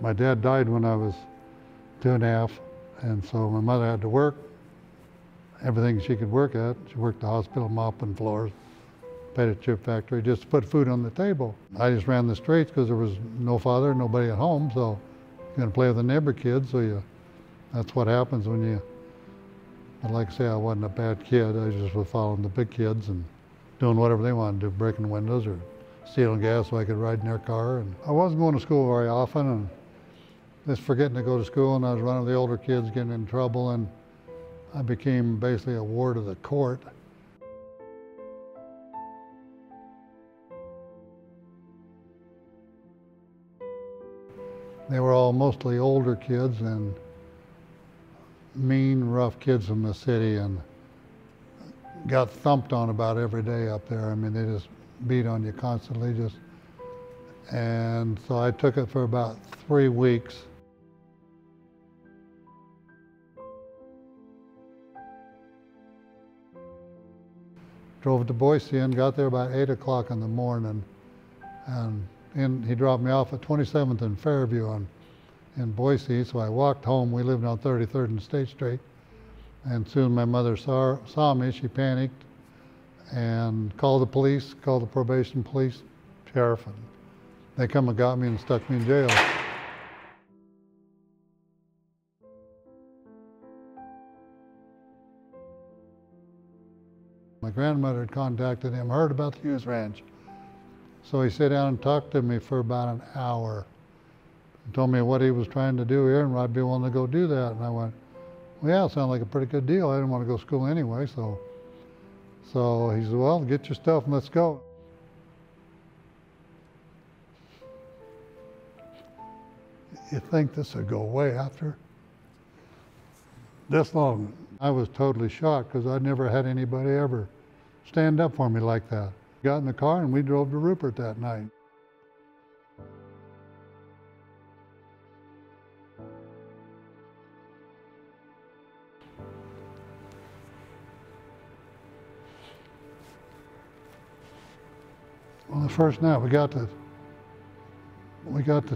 My dad died when I was 2.5, and so my mother had to work everything she could work at. She worked the hospital mopping floors, potato chip factory, just to put food on the table. I just ran the streets because there was no father, nobody at home, so you're gonna play with the neighbor kids, so that's what happens when you, but like I say, I wasn't a bad kid. I just was following the big kids and doing whatever they wanted to do, breaking windows or stealing gas so I could ride in their car. And I wasn't going to school very often, and just forgetting to go to school, and I was running with the older kids, getting in trouble, and I became basically a ward of the court. They were all mostly older kids and mean, rough kids from the city, and got thumped on about every day up there. I mean, they just beat on you constantly, and so I took it for about 3 weeks. Drove to Boise and got there about 8 o'clock in the morning, and he dropped me off at 27th and Fairview in Boise, so I walked home. We lived on 33rd and State Street, and soon my mother saw me. She panicked and called the police, called the probation police, sheriff, and they come and got me and stuck me in jail. My grandmother had contacted him, heard about the Hughes Ranch. So he sat down and talked to me for about an hour. He told me what he was trying to do here and I'd be willing to go do that. And I went, well, yeah, it sounded like a pretty good deal. I didn't want to go to school anyway, so he said, well, get your stuff and let's go. You think this would go away after this long? I was totally shocked because I'd never had anybody ever stand up for me like that. Got in the car and we drove to Rupert that night. Well, the first night we got to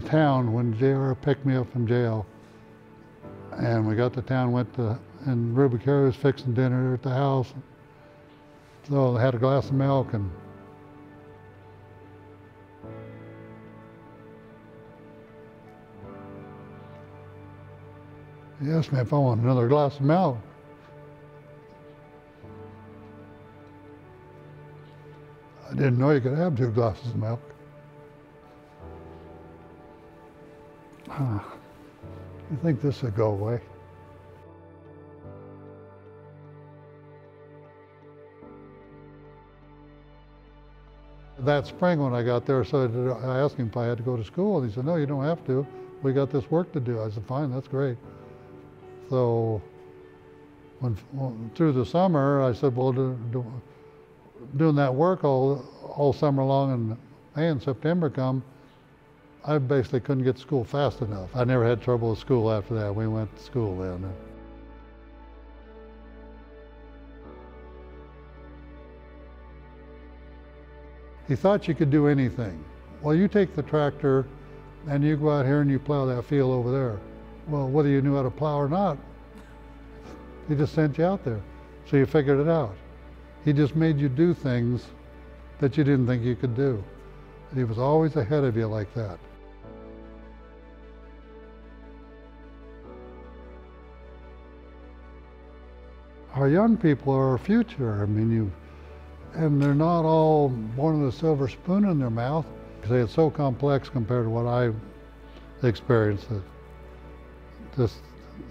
town when JR picked me up from jail. And we got to town, and Ruby Carey was fixing dinner at the house. So I had a glass of milk, and he asked me if I wanted another glass of milk. I didn't know you could have 2 glasses of milk. You think this would go away? That spring when I got there, so I asked him if I had to go to school, and he said, no, you don't have to. We got this work to do. I said, fine, that's great. So through the summer, I said, well, doing that work all summer long, and May and September come, I basically couldn't get to school fast enough. I never had trouble with school after that. We went to school then. He thought you could do anything. Well, you take the tractor and you go out here and you plow that field over there. Well, whether you knew how to plow or not, he just sent you out there. So you figured it out. He just made you do things that you didn't think you could do. And he was always ahead of you like that. Our young people are our future. I mean, and they're not all born with a silver spoon in their mouth. It's so complex compared to what I experienced that just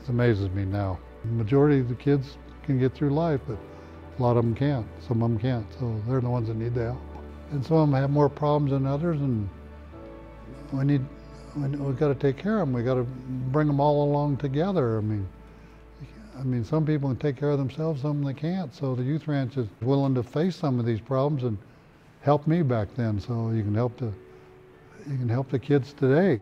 amazes me now. The majority of the kids can get through life, but a lot of them can't. Some of them can't, so they're the ones that need the help. And some of them have more problems than others, and we've got to take care of them. We've got to bring them all along together. I mean, some people can take care of themselves, some they can't. So the Youth Ranch is willing to face some of these problems and help me back then. So you can help the kids today.